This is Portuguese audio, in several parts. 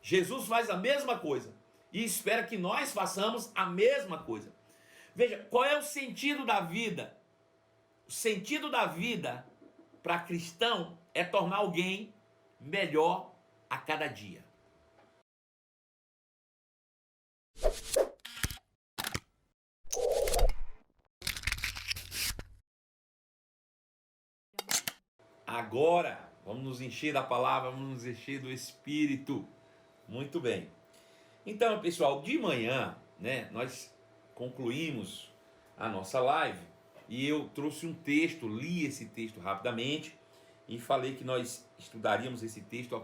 Jesus faz a mesma coisa e espera que nós façamos a mesma coisa. Veja, qual é o sentido da vida? O sentido da vida para cristão é tornar alguém melhor a cada dia. Agora, vamos nos encher da palavra, vamos nos encher do Espírito. Muito bem. Então, pessoal, de manhã, né, nós concluímos a nossa live e eu trouxe um texto, li esse texto rapidamente e falei que nós estudaríamos esse texto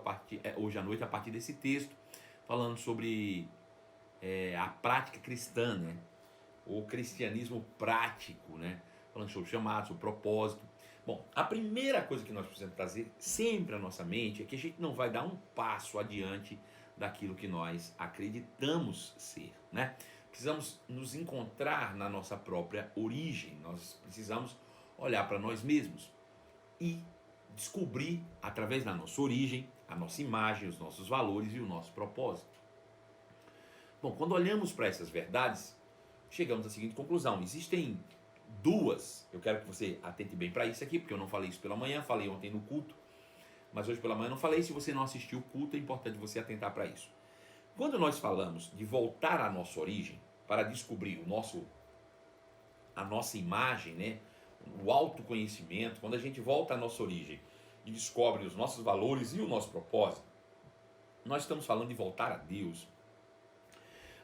hoje à noite a partir desse texto, falando sobre a prática cristã, né, o cristianismo prático, né, falando sobre o chamado, sobre o propósito. Bom, a primeira coisa que nós precisamos trazer sempre à nossa mente é que a gente não vai dar um passo adiante daquilo que nós acreditamos ser, né? Precisamos nos encontrar na nossa própria origem, nós precisamos olhar para nós mesmos e descobrir, através da nossa origem, a nossa imagem, os nossos valores e o nosso propósito. Bom, quando olhamos para essas verdades, chegamos à seguinte conclusão: existem duas, eu quero que você atente bem para isso aqui, porque eu não falei isso pela manhã, falei ontem no culto, mas hoje pela manhã não falei. Se você não assistiu o culto, é importante você atentar para isso. Quando nós falamos de voltar à nossa origem, para descobrir a nossa imagem, né, o autoconhecimento, quando a gente volta à nossa origem e descobre os nossos valores e o nosso propósito, nós estamos falando de voltar a Deus.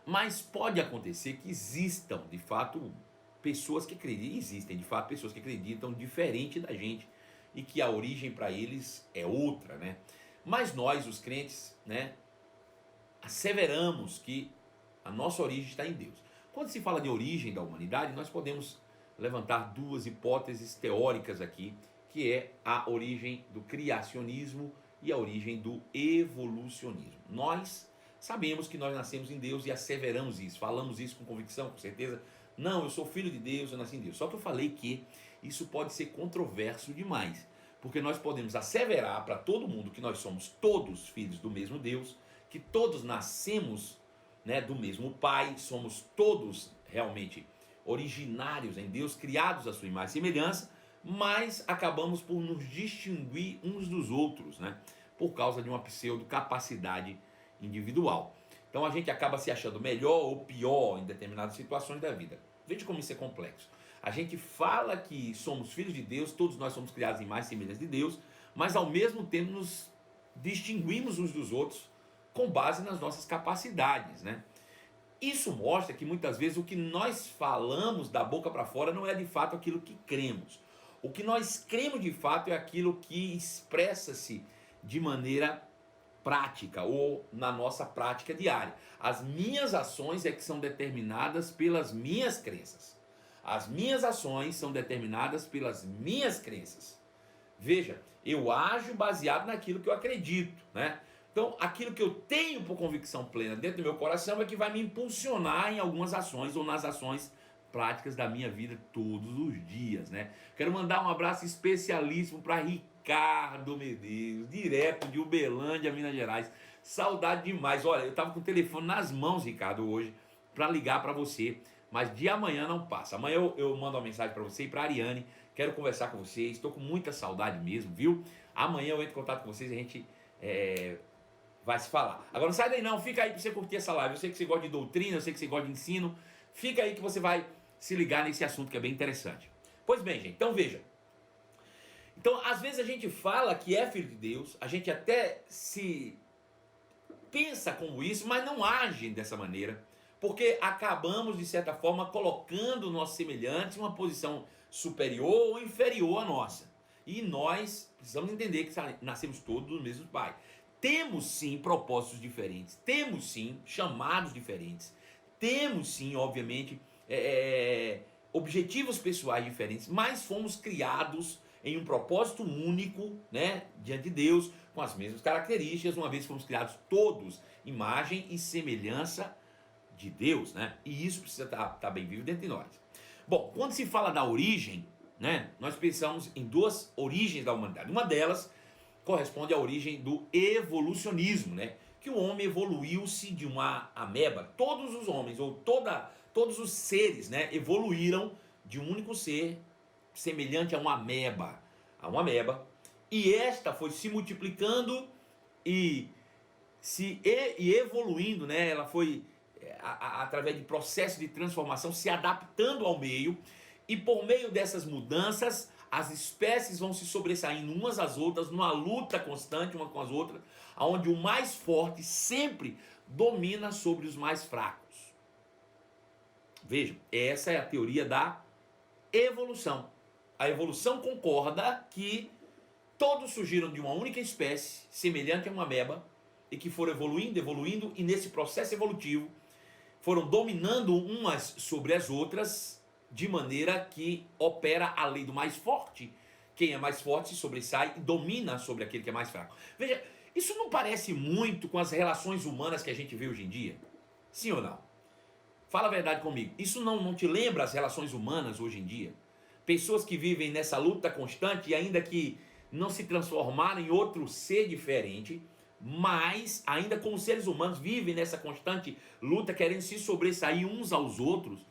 Mas pode acontecer que existam, de fato, pessoas que acreditam, existem de fato pessoas que acreditam diferente da gente e que a origem para eles é outra, né? Mas nós, os crentes, né, asseveramos que a nossa origem está em Deus. Quando se fala de origem da humanidade, nós podemos levantar duas hipóteses teóricas aqui, que é a origem do criacionismo e a origem do evolucionismo. Nós sabemos que nós nascemos em Deus e asseveramos isso, falamos isso com convicção, com certeza. Não, eu sou filho de Deus, eu nasci em Deus. Só que eu falei que isso pode ser controverso demais, porque nós podemos asseverar para todo mundo que nós somos todos filhos do mesmo Deus, que todos nascemos, né, do mesmo Pai, somos todos realmente originários em Deus, criados à sua imagem e semelhança, mas acabamos por nos distinguir uns dos outros, né, por causa de uma pseudo-capacidade individual. Então a gente acaba se achando melhor ou pior em determinadas situações da vida. Veja como isso é complexo. A gente fala que somos filhos de Deus, todos nós somos criados em imagem e semelhança de Deus, mas ao mesmo tempo nos distinguimos uns dos outros com base nas nossas capacidades, né? Isso mostra que muitas vezes o que nós falamos da boca para fora não é de fato aquilo que cremos. O que nós cremos de fato é aquilo que expressa-se de maneira prática ou na nossa prática diária. As minhas ações é que são determinadas pelas minhas crenças. As minhas ações são determinadas pelas minhas crenças. Veja, eu ajo baseado naquilo que eu acredito, né? Então, aquilo que eu tenho por convicção plena dentro do meu coração é que vai me impulsionar em algumas ações ou nas ações práticas da minha vida todos os dias, né? Quero mandar um abraço especialíssimo para Ricardo Medeiros, direto de Uberlândia, Minas Gerais. Saudade demais. Olha, eu estava com o telefone nas mãos, Ricardo, hoje, para ligar para você, mas de amanhã não passa. Amanhã eu mando uma mensagem para você e para a Ariane. Quero conversar com vocês, estou com muita saudade mesmo, viu? Amanhã eu entro em contato com vocês e a gente vai se falar. Agora não sai daí não, fica aí para você curtir essa live. Eu sei que você gosta de doutrina, eu sei que você gosta de ensino. Fica aí que você vai se ligar nesse assunto que é bem interessante. Pois bem, gente, então veja. Então, às vezes a gente fala que é filho de Deus, a gente até se pensa como isso, mas não age dessa maneira, porque acabamos, de certa forma, colocando nossos semelhantes em uma posição superior ou inferior à nossa. E nós precisamos entender que nascemos todos do mesmo Pai. Temos sim propósitos diferentes, temos sim chamados diferentes, temos sim, obviamente, objetivos pessoais diferentes, mas fomos criados em um propósito único, né, diante de Deus, com as mesmas características, uma vez que fomos criados todos, imagem e semelhança de Deus, né? E isso precisa estar bem vivo dentro de nós. Bom, quando se fala da origem, né, nós pensamos em duas origens da humanidade. Uma delas corresponde à origem do evolucionismo, né? Que o homem evoluiu-se de uma ameba. Todos os homens, ou todos os seres, né, evoluíram de um único ser semelhante a uma ameba. E esta foi se multiplicando e evoluindo, né? Ela foi através de processo de transformação se adaptando ao meio, e por meio dessas mudanças as espécies vão se sobressaindo umas às outras numa luta constante uma com as outras, onde o mais forte sempre domina sobre os mais fracos. Vejam, essa é a teoria da evolução. A evolução concorda que todos surgiram de uma única espécie, semelhante a uma ameba, e que foram evoluindo, e nesse processo evolutivo foram dominando umas sobre as outras, de maneira que opera a lei do mais forte. Quem é mais forte se sobressai e domina sobre aquele que é mais fraco. Veja, isso não parece muito com as relações humanas que a gente vê hoje em dia? Sim ou não? Fala a verdade comigo. Isso não te lembra as relações humanas hoje em dia? Pessoas que vivem nessa luta constante e ainda que não se transformaram em outro ser diferente, mas ainda como seres humanos vivem nessa constante luta, querendo se sobressair uns aos outros,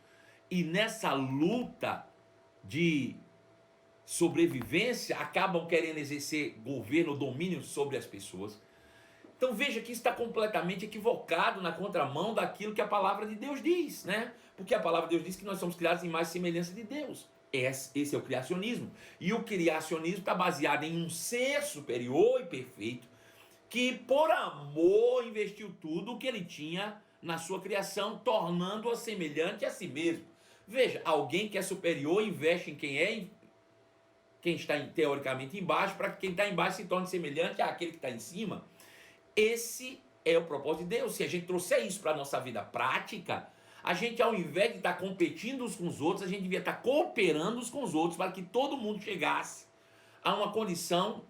e nessa luta de sobrevivência acabam querendo exercer governo, domínio sobre as pessoas. Então veja que isso está completamente equivocado, na contramão daquilo que a palavra de Deus diz, né? Porque a palavra de Deus diz que nós somos criados em mais semelhança de Deus. Esse é o criacionismo. E o criacionismo está baseado em um ser superior e perfeito, que por amor investiu tudo o que ele tinha na sua criação, tornando-a semelhante a si mesmo. Veja, alguém que é superior investe em quem está teoricamente embaixo, para que quem está embaixo se torne semelhante àquele que está em cima. Esse é o propósito de Deus. Se a gente trouxer isso para a nossa vida prática, a gente, ao invés de estar competindo uns com os outros, a gente devia estar cooperando uns com os outros para que todo mundo chegasse a uma condição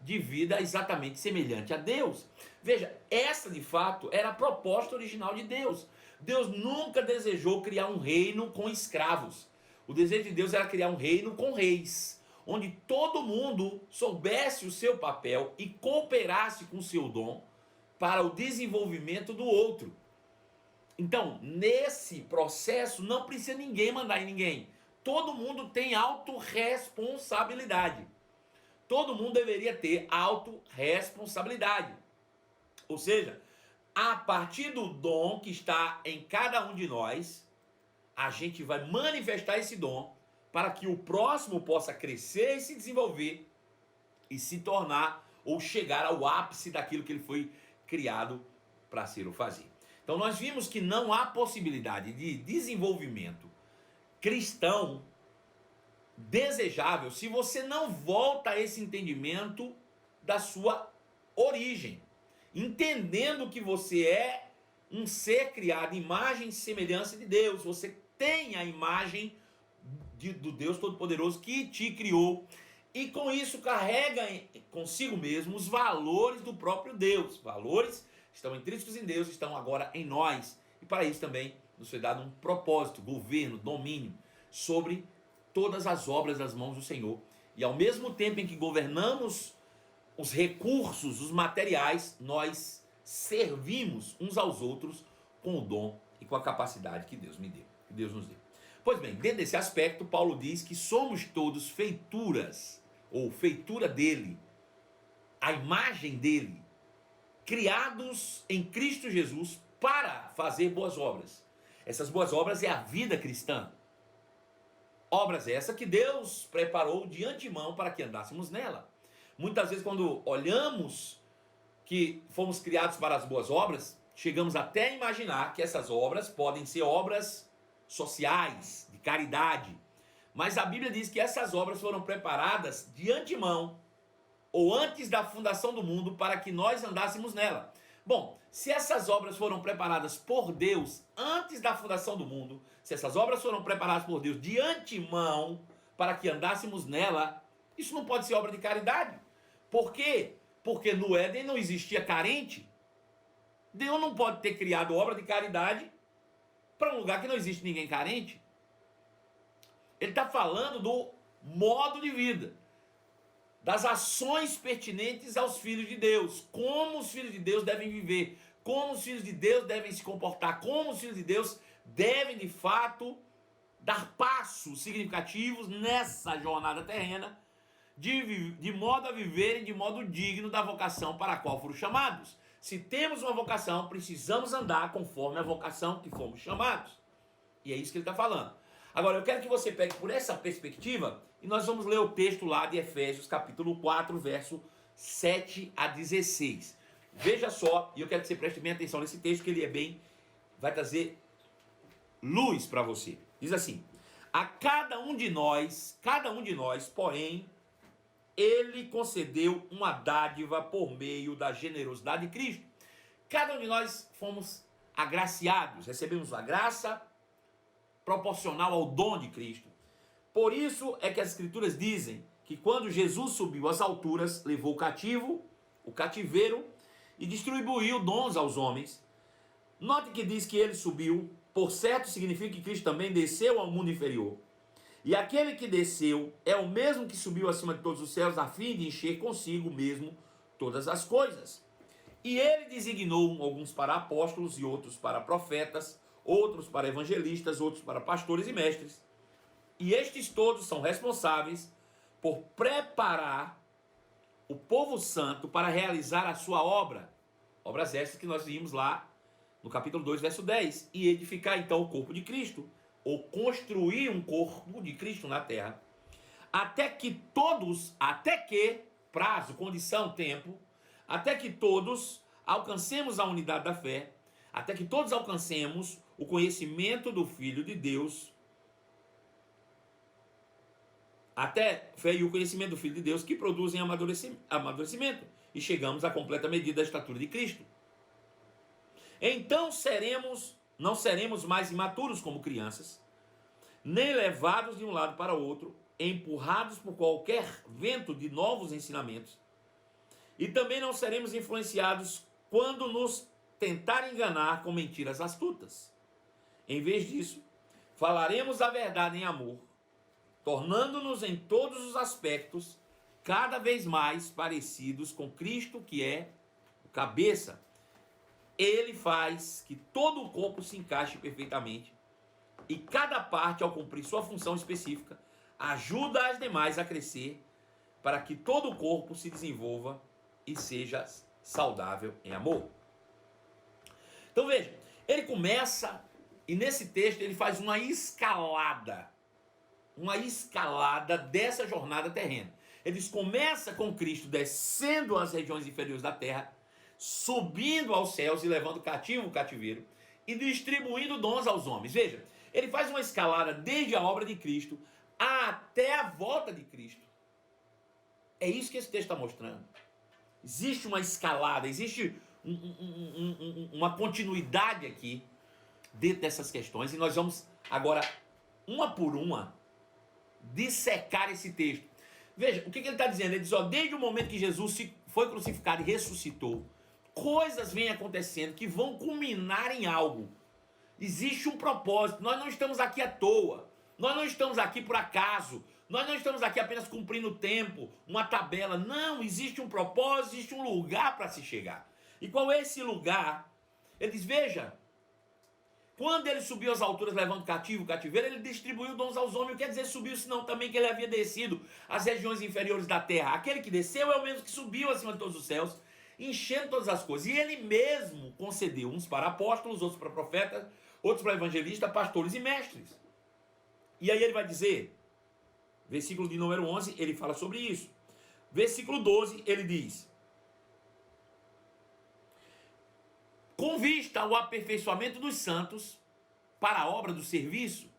de vida exatamente semelhante a Deus. Veja, essa de fato era a proposta original de Deus. Deus nunca desejou criar um reino com escravos. O desejo de Deus era criar um reino com reis, onde todo mundo soubesse o seu papel e cooperasse com o seu dom para o desenvolvimento do outro. Então, nesse processo, não precisa ninguém mandar em ninguém. Todo mundo tem autorresponsabilidade. Todo mundo deveria ter autorresponsabilidade. Ou seja, a partir do dom que está em cada um de nós, a gente vai manifestar esse dom para que o próximo possa crescer e se desenvolver e se tornar ou chegar ao ápice daquilo que ele foi criado para ser ou fazer. Então nós vimos que não há possibilidade de desenvolvimento cristão desejável se você não volta a esse entendimento da sua origem, entendendo que você é um ser criado, imagem e semelhança de Deus. Você tem a imagem do Deus Todo-Poderoso que te criou, e com isso carrega consigo mesmo os valores do próprio Deus. Valores estão intrínsecos em Deus, estão agora em nós, e para isso também nos foi dado um propósito, governo, domínio sobre todas as obras das mãos do Senhor. E ao mesmo tempo em que governamos os recursos, os materiais, nós servimos uns aos outros com o dom e com a capacidade que Deus me deu, que Deus nos deu. Pois bem, dentro desse aspecto, Paulo diz que somos todos feituras, ou feitura dele, a imagem dele, criados em Cristo Jesus para fazer boas obras. Essas boas obras é a vida cristã. Obras essas que Deus preparou de antemão para que andássemos nela. Muitas vezes, quando olhamos que fomos criados para as boas obras, chegamos até a imaginar que essas obras podem ser obras sociais, de caridade. Mas a Bíblia diz que essas obras foram preparadas de antemão, ou antes da fundação do mundo, para que nós andássemos nela. Bom, se essas obras foram preparadas por Deus antes da fundação do mundo, se essas obras foram preparadas por Deus de antemão para que andássemos nela, isso não pode ser obra de caridade. Por quê? Porque no Éden não existia carente. Deus não pode ter criado obra de caridade para um lugar que não existe ninguém carente. Ele está falando do modo de vida. das ações pertinentes aos filhos de Deus, como os filhos de Deus devem viver, como os filhos de Deus devem se comportar, como os filhos de Deus devem de fato dar passos significativos nessa jornada terrena, de modo a viverem de modo digno da vocação para a qual foram chamados. Se temos uma vocação, precisamos andar conforme a vocação que fomos chamados. E é isso que ele está falando. Agora, eu quero que você pegue por essa perspectiva e nós vamos ler o texto lá de Efésios, capítulo 4, verso 7 a 16. Veja só, e eu quero que você preste bem atenção nesse texto, que ele é bem, vai trazer luz para você. Diz assim: a cada um de nós, porém, ele concedeu uma dádiva por meio da generosidade de Cristo. Cada um de nós fomos agraciados, recebemos a graça proporcional ao dom de Cristo. Por isso é que as Escrituras dizem que quando Jesus subiu às alturas, levou o cativeiro, e distribuiu dons aos homens. Note que diz que ele subiu, por certo significa que Cristo também desceu ao mundo inferior. E aquele que desceu é o mesmo que subiu acima de todos os céus, a fim de encher consigo mesmo todas as coisas. E ele designou alguns para apóstolos e outros para profetas, outros para evangelistas, outros para pastores e mestres. E estes todos são responsáveis por preparar o povo santo para realizar a sua obra. Obras essas que nós vimos lá no capítulo 2, verso 10. E edificar então o corpo de Cristo, ou construir um corpo de Cristo na terra, até que, prazo, condição, tempo, até que todos alcancemos a unidade da fé, até que todos alcancemos o conhecimento do Filho de Deus, até fé e o conhecimento do Filho de Deus, que produzem amadurecimento, e chegamos à completa medida da estatura de Cristo. Então não seremos mais imaturos como crianças, nem levados de um lado para o outro, empurrados por qualquer vento de novos ensinamentos, e também não seremos influenciados quando nos tentarem enganar com mentiras astutas. Em vez disso, falaremos a verdade em amor, tornando-nos em todos os aspectos cada vez mais parecidos com Cristo, que é o cabeça. Ele faz que todo o corpo se encaixe perfeitamente e cada parte, ao cumprir sua função específica, ajuda as demais a crescer para que todo o corpo se desenvolva e seja saudável em amor. Então veja, ele começa, e nesse texto ele faz uma escalada dessa jornada terrena. Ele começa com Cristo descendo às regiões inferiores da terra, subindo aos céus e levando cativo o cativeiro, e distribuindo dons aos homens. Veja, ele faz uma escalada desde a obra de Cristo até a volta de Cristo. É isso que esse texto está mostrando. Existe uma escalada, existe uma continuidade aqui dentro dessas questões, e nós vamos agora, uma por uma, dissecar esse texto. Veja, o que ele está dizendo? Ele diz, desde o momento que Jesus foi crucificado e ressuscitou, coisas vêm acontecendo que vão culminar em algo. Existe um propósito. Nós não estamos aqui à toa. Nós não estamos aqui por acaso. Nós não estamos aqui apenas cumprindo o tempo, uma tabela. Não, existe um propósito, existe um lugar para se chegar. E qual é esse lugar? Ele diz, veja, quando ele subiu às alturas levando cativo o cativeiro, ele distribuiu dons aos homens. Não quer dizer subiu, senão também que ele havia descido às regiões inferiores da terra. Aquele que desceu é o mesmo que subiu acima de todos os céus, enchendo todas as coisas. E ele mesmo concedeu uns para apóstolos, outros para profetas, outros para evangelistas, pastores e mestres. E aí ele vai dizer, versículo de número 11, ele fala sobre isso. Versículo 12, ele diz, com vista ao aperfeiçoamento dos santos para a obra do serviço.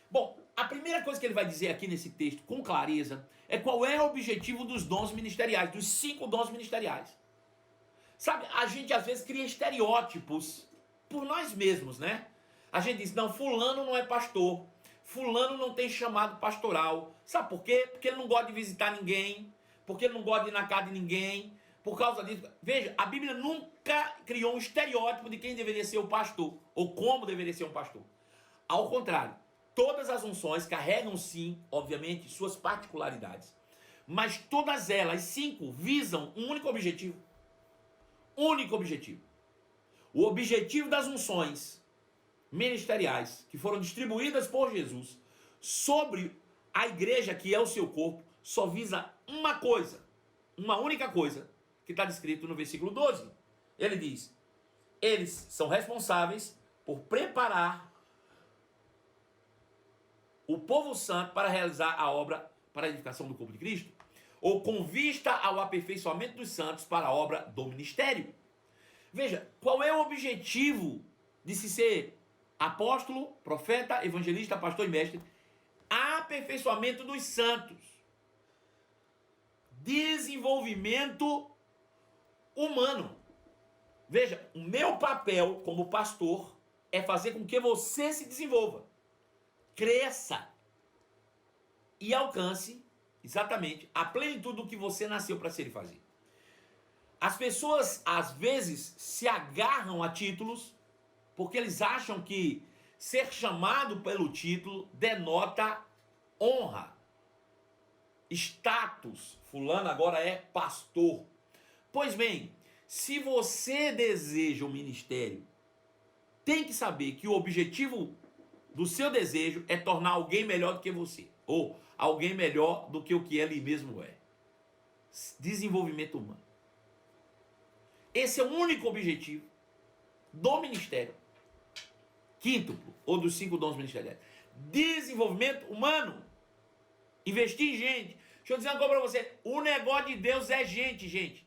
Bom, a primeira coisa que ele vai dizer aqui nesse texto, com clareza, é qual é o objetivo dos dons ministeriais, dos 5 dons ministeriais. Sabe, a gente às vezes cria estereótipos por nós mesmos, né? A gente diz, não, fulano não é pastor, fulano não tem chamado pastoral. Sabe por quê? Porque ele não gosta de visitar ninguém, porque ele não gosta de ir na casa de ninguém, por causa disso. Veja, a Bíblia nunca criou um estereótipo de quem deveria ser o pastor, ou como deveria ser um pastor. Ao contrário, todas as unções carregam sim, obviamente, suas particularidades. mas todas elas, 5, visam um único objetivo. Único objetivo. O objetivo das unções ministeriais que foram distribuídas por Jesus sobre a igreja, que é o seu corpo, só visa uma coisa, uma única coisa, que está descrito no versículo 12. Ele diz: eles são responsáveis por preparar o povo santo para realizar a obra para a edificação do corpo de Cristo, ou com vista ao aperfeiçoamento dos santos para a obra do ministério. Veja, qual é o objetivo de se ser apóstolo, profeta, evangelista, pastor e mestre? Aperfeiçoamento dos santos. Desenvolvimento humano. Veja, o meu papel como pastor é fazer com que você se desenvolva, cresça e alcance exatamente a plenitude do que você nasceu para ser e fazer. As pessoas às vezes se agarram a títulos porque eles acham que ser chamado pelo título denota honra, status. Fulano agora é pastor. Pois bem, se você deseja o ministério, tem que saber que o objetivo do seu desejo é tornar alguém melhor do que você, ou alguém melhor do que o que ele mesmo é. Desenvolvimento humano. Esse é o único objetivo do ministério. Quíntuplo, ou dos 5 dons ministeriais. Desenvolvimento humano. Investir em gente. Deixa eu dizer uma coisa para você. O negócio de Deus é gente, gente.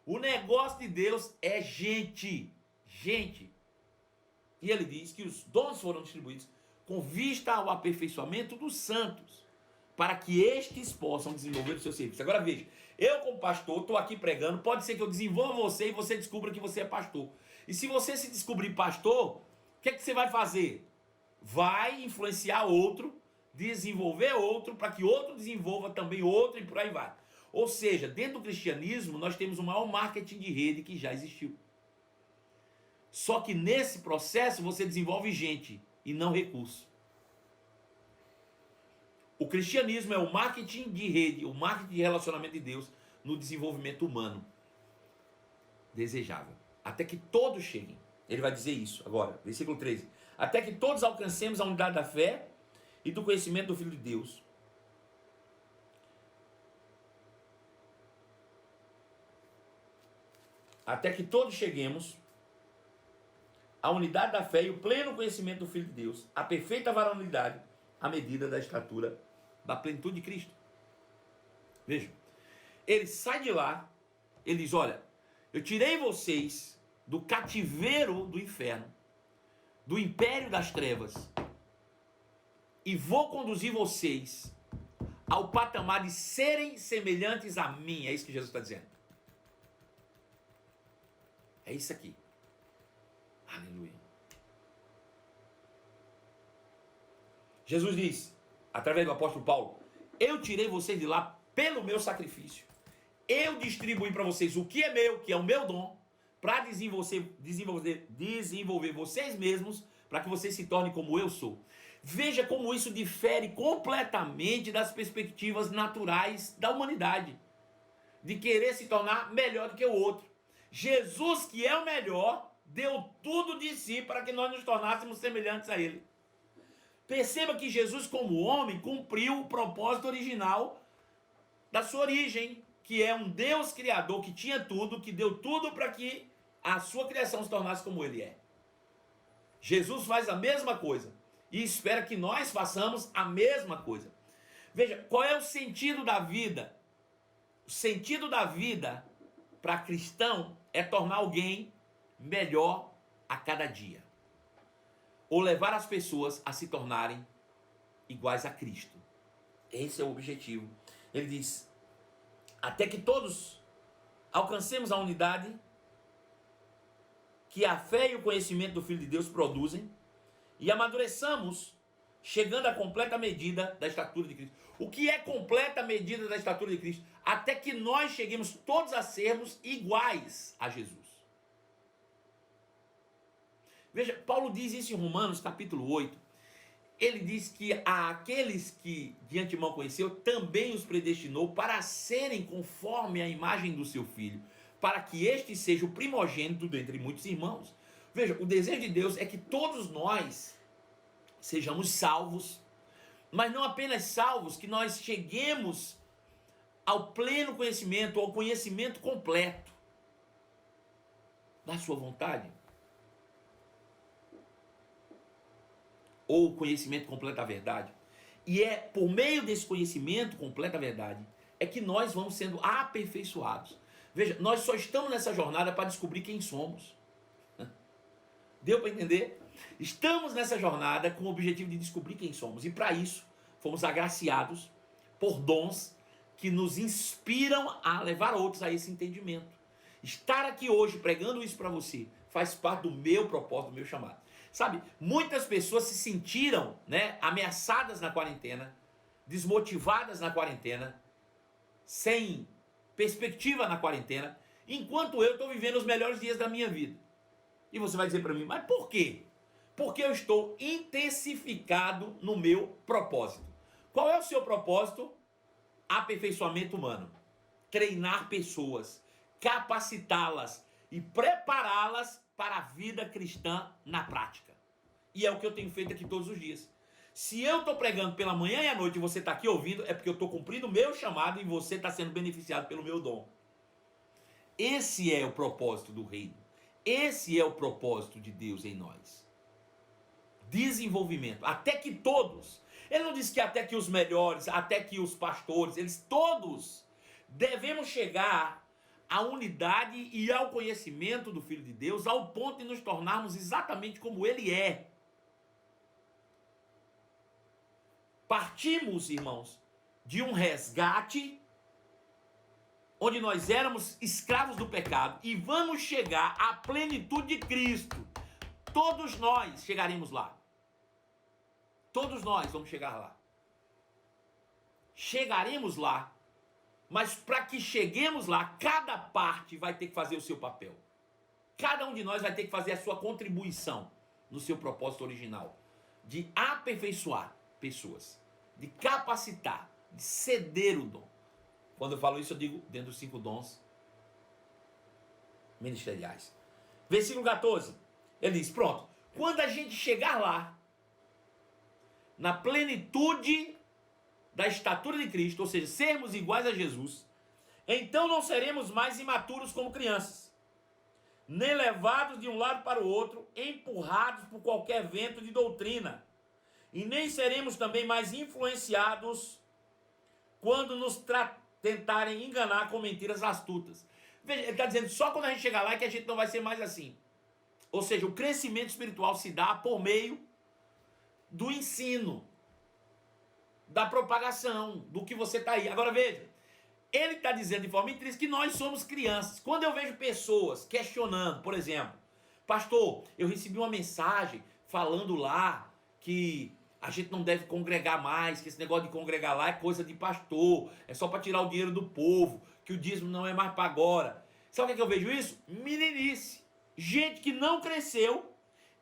O negócio de Deus é gente. Gente. E ele diz que os dons foram distribuídos com vista ao aperfeiçoamento dos santos, para que estes possam desenvolver o seu serviço. Agora veja, eu como pastor estou aqui pregando, pode ser que eu desenvolva você e você descubra que você é pastor. E se você se descobrir pastor, o que é que você vai fazer? Vai influenciar outro, desenvolver outro, para que outro desenvolva também outro e por aí vai. Ou seja, dentro do cristianismo, nós temos o maior marketing de rede que já existiu. Só que nesse processo você desenvolve gente e não recurso. O cristianismo é o marketing de rede, o marketing de relacionamento de Deus no desenvolvimento humano desejável. Até que todos cheguem. Ele vai dizer isso agora, versículo 13. Até que todos alcancemos a unidade da fé e do conhecimento do Filho de Deus. Até que todos cheguemos à unidade da fé e o pleno conhecimento do Filho de Deus, a perfeita varonilidade, à medida da estatura da plenitude de Cristo. Vejam, ele sai de lá, ele diz: olha, eu tirei vocês do cativeiro do inferno, do império das trevas, e vou conduzir vocês ao patamar de serem semelhantes a mim. É isso que Jesus está dizendo. É isso aqui. Aleluia. Jesus diz, através do apóstolo Paulo: eu tirei vocês de lá pelo meu sacrifício. Eu distribuí para vocês o que é meu, que é o meu dom, para desenvolver vocês mesmos, para que vocês se tornem como eu sou. Veja como isso difere completamente das perspectivas naturais da humanidade, de querer se tornar melhor do que o outro. Jesus, que é o melhor, deu tudo de si para que nós nos tornássemos semelhantes a ele. Perceba que Jesus, como homem, cumpriu o propósito original da sua origem, que é um Deus criador que tinha tudo, que deu tudo para que a sua criação se tornasse como ele é. Jesus faz a mesma coisa e espera que nós façamos a mesma coisa. Veja, qual é o sentido da vida? O sentido da vida para cristão é tornar alguém melhor a cada dia, ou levar as pessoas a se tornarem iguais a Cristo. Esse é o objetivo. Ele diz: até que todos alcancemos a unidade que a fé e o conhecimento do Filho de Deus produzem e amadureçamos, chegando à completa medida da estatura de Cristo. O que é completa medida da estatura de Cristo? Até que nós cheguemos todos a sermos iguais a Jesus. Veja, Paulo diz isso em Romanos capítulo 8. ele diz que aqueles que de antemão conheceu, também os predestinou para serem conforme a imagem do seu filho, para que este seja o primogênito dentre muitos irmãos. Veja, o desejo de Deus é que todos nós sejamos salvos, mas não apenas salvos, que nós cheguemos ao pleno conhecimento, ao conhecimento completo da sua vontade, ou conhecimento completo da verdade. E é por meio desse conhecimento completo da verdade é que nós vamos sendo aperfeiçoados. Veja, nós só estamos nessa jornada para descobrir quem somos. Deu para entender? Estamos nessa jornada com o objetivo de descobrir quem somos. E para isso, fomos agraciados por dons que nos inspiram a levar outros a esse entendimento. Estar aqui hoje pregando isso para você faz parte do meu propósito, do meu chamado. Sabe, muitas pessoas se sentiram, né, ameaçadas na quarentena, desmotivadas na quarentena, sem perspectiva na quarentena, enquanto eu estou vivendo os melhores dias da minha vida. E você vai dizer para mim, mas por quê? Porque eu estou intensificado no meu propósito. Qual é o seu propósito? Aperfeiçoamento humano. Treinar pessoas, capacitá-las e prepará-las para a vida cristã na prática. E é o que eu tenho feito aqui todos os dias. Se eu estou pregando pela manhã e à noite e você está aqui ouvindo, é porque eu estou cumprindo o meu chamado e você está sendo beneficiado pelo meu dom. Esse é o propósito do reino. Esse é o propósito de Deus em nós. Desenvolvimento. Até que todos. Ele não diz que até que os melhores, até que os pastores, eles todos devemos chegar à unidade e ao conhecimento do Filho de Deus, ao ponto de nos tornarmos exatamente como Ele é. Partimos, irmãos, de um resgate onde nós éramos escravos do pecado e vamos chegar à plenitude de Cristo. Todos nós chegaremos lá. Todos nós vamos chegar lá. Chegaremos lá, mas para que cheguemos lá, cada parte vai ter que fazer o seu papel. Cada um de nós vai ter que fazer a sua contribuição no seu propósito original, de aperfeiçoar pessoas, de capacitar, de ceder o dom. Quando eu falo isso, eu digo dentro dos 5 dons ministeriais. Versículo 14, ele diz, pronto, quando a gente chegar lá, na plenitude da estatura de Cristo, ou seja, sermos iguais a Jesus, então não seremos mais imaturos como crianças, nem levados de um lado para o outro, empurrados por qualquer vento de doutrina, e nem seremos também mais influenciados quando nos tentarem enganar com mentiras astutas. Veja, ele está dizendo, só quando a gente chegar lá é que a gente não vai ser mais assim. Ou seja, o crescimento espiritual se dá por meio do ensino, da propagação, do que você está aí. Agora veja, ele está dizendo de forma intrínseca que nós somos crianças. Quando eu vejo pessoas questionando, por exemplo, pastor, eu recebi uma mensagem falando lá que a gente não deve congregar mais, que esse negócio de congregar lá é coisa de pastor, é só para tirar o dinheiro do povo, que o dízimo não é mais para agora. Sabe o que eu vejo isso? Meninice. Gente que não cresceu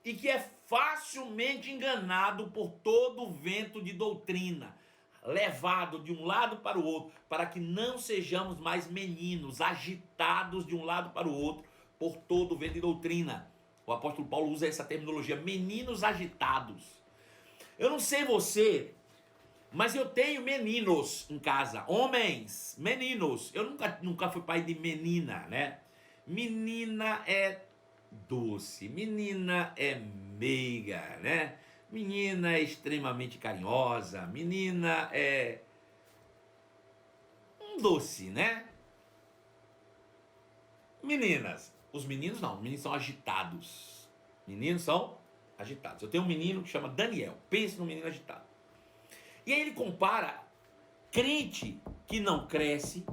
e que é facilmente enganado por todo o vento de doutrina, levado de um lado para o outro, para que não sejamos mais meninos, agitados de um lado para o outro por todo o vento de doutrina. O apóstolo Paulo usa essa terminologia, meninos agitados. Eu não sei você, mas eu tenho meninos em casa, homens, meninos. Eu nunca fui pai de menina, né? Menina é doce, menina é meiga, né? Menina é extremamente carinhosa, menina é um doce, né? Meninas, os meninos não, os meninos são agitados. Meninos são agitados. Eu tenho um menino que chama Daniel, pense no menino agitado. E aí ele compara crente que não cresce,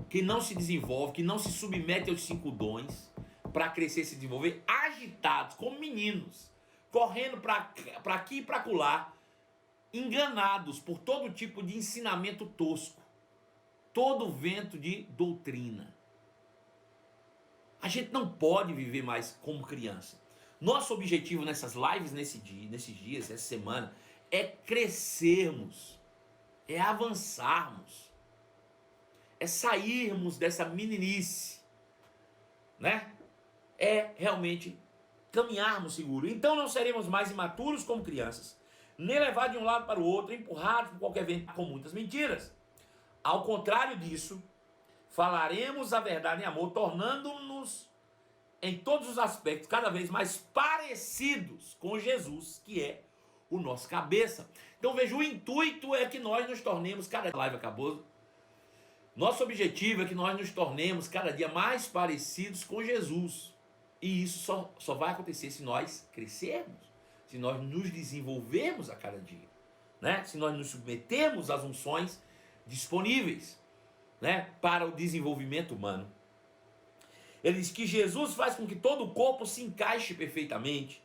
que não se desenvolve, que não se submete aos 5 dons para crescer e se desenvolver, agitados como meninos, correndo para aqui e para acolá, enganados por todo tipo de ensinamento tosco, todo vento de doutrina. A gente não pode viver mais como criança. Nosso objetivo nessas lives, nesses dias, essa semana, é crescermos, é avançarmos, é sairmos dessa meninice, né? É realmente caminharmos seguro. Então não seremos mais imaturos como crianças, nem levados de um lado para o outro, empurrados por qualquer vento com muitas mentiras. Ao contrário disso, falaremos a verdade em amor, tornando-nos em todos os aspectos cada vez mais parecidos com Jesus, que é o nosso cabeça. Então veja, o intuito é que nós nos tornemos, cada live acabou, nosso objetivo é que nós nos tornemos cada dia mais parecidos com Jesus. E isso só vai acontecer se nós crescermos, se nós nos desenvolvermos a cada dia, né? Se nós nos submetemos às unções disponíveis, né, para o desenvolvimento humano. Ele diz que Jesus faz com que todo o corpo se encaixe perfeitamente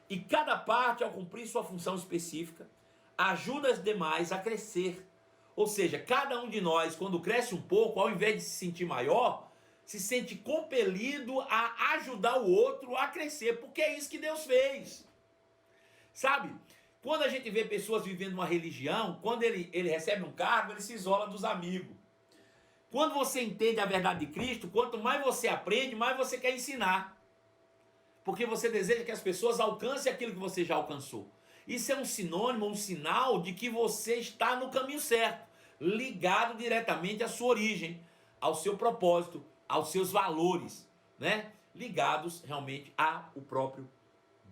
e cada parte, ao cumprir sua função específica, ajuda as demais a crescer. Ou seja, cada um de nós, quando cresce um pouco, ao invés de se sentir maior, se sente compelido a ajudar o outro a crescer, porque é isso que Deus fez. Sabe? Quando a gente vê pessoas vivendo uma religião, quando ele recebe um cargo, ele se isola dos amigos. Quando você entende a verdade de Cristo, quanto mais você aprende, mais você quer ensinar. Porque você deseja que as pessoas alcancem aquilo que você já alcançou. Isso é um sinônimo, um sinal de que você está no caminho certo, ligado diretamente à sua origem, ao seu propósito, aos seus valores, né? Ligados realmente ao próprio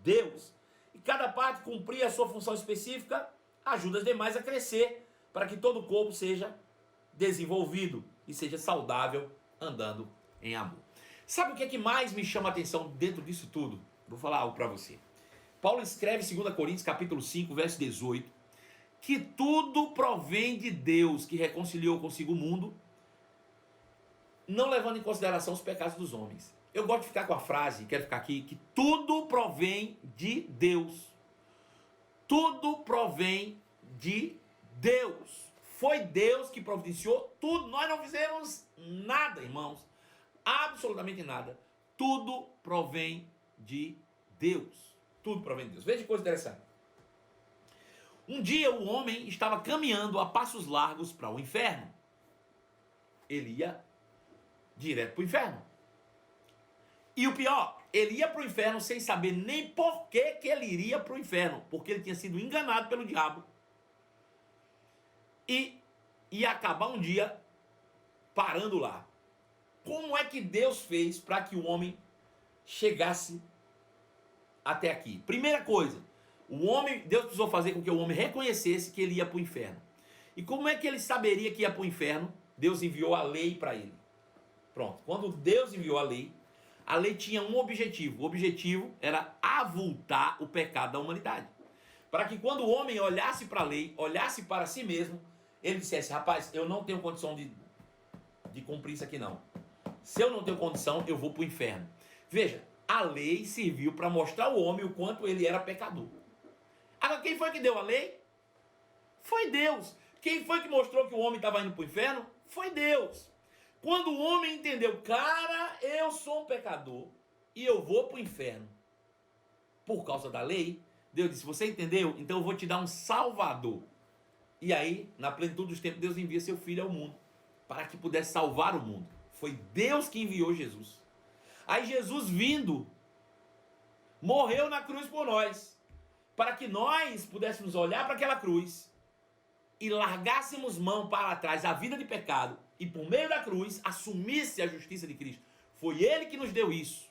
Deus. E cada parte cumprir a sua função específica ajuda as demais a crescer, para que todo o corpo seja desenvolvido e seja saudável, andando em amor. Sabe o que é que mais me chama a atenção dentro disso tudo? Vou falar algo para você. Paulo escreve em 2 Coríntios capítulo 5, verso 18, que tudo provém de Deus, que reconciliou consigo o mundo, não levando em consideração os pecados dos homens. Eu gosto de ficar com a frase, quero ficar aqui, que tudo provém de Deus. Tudo provém de Deus. Foi Deus que providenciou tudo. Nós não fizemos nada, irmãos. Absolutamente nada. Tudo provém de Deus. Tudo provém de Deus. Veja que coisa interessante. Um dia o homem estava caminhando a passos largos para o inferno. Ele ia direto para o inferno. E o pior, ele ia para o inferno sem saber nem por que ele iria para o inferno. Porque ele tinha sido enganado pelo diabo. E ia acabar um dia parando lá. Como é que Deus fez para que o homem chegasse até aqui? Primeira coisa, Deus precisou fazer com que o homem reconhecesse que ele ia para o inferno. E como é que ele saberia que ia para o inferno? Deus enviou a lei para ele. Pronto, quando Deus enviou a lei tinha um objetivo. O objetivo era avultar o pecado da humanidade. Para que quando o homem olhasse para a lei, olhasse para si mesmo, ele dissesse, rapaz, eu não tenho condição de cumprir isso aqui não. Se eu não tenho condição, eu vou para o inferno. Veja, a lei serviu para mostrar ao homem o quanto ele era pecador. Agora, quem foi que deu a lei? Foi Deus. Quem foi que mostrou que o homem estava indo para o inferno? Foi Deus. Quando o homem entendeu, cara, eu sou um pecador e eu vou para o inferno por causa da lei, Deus disse, você entendeu? Então eu vou te dar um salvador. E aí, na plenitude dos tempos, Deus envia seu filho ao mundo para que pudesse salvar o mundo. Foi Deus que enviou Jesus. Aí Jesus vindo, morreu na cruz por nós, para que nós pudéssemos olhar para aquela cruz e largássemos mão para trás da vida de pecado e por meio da cruz assumisse a justiça de Cristo. Foi Ele que nos deu isso.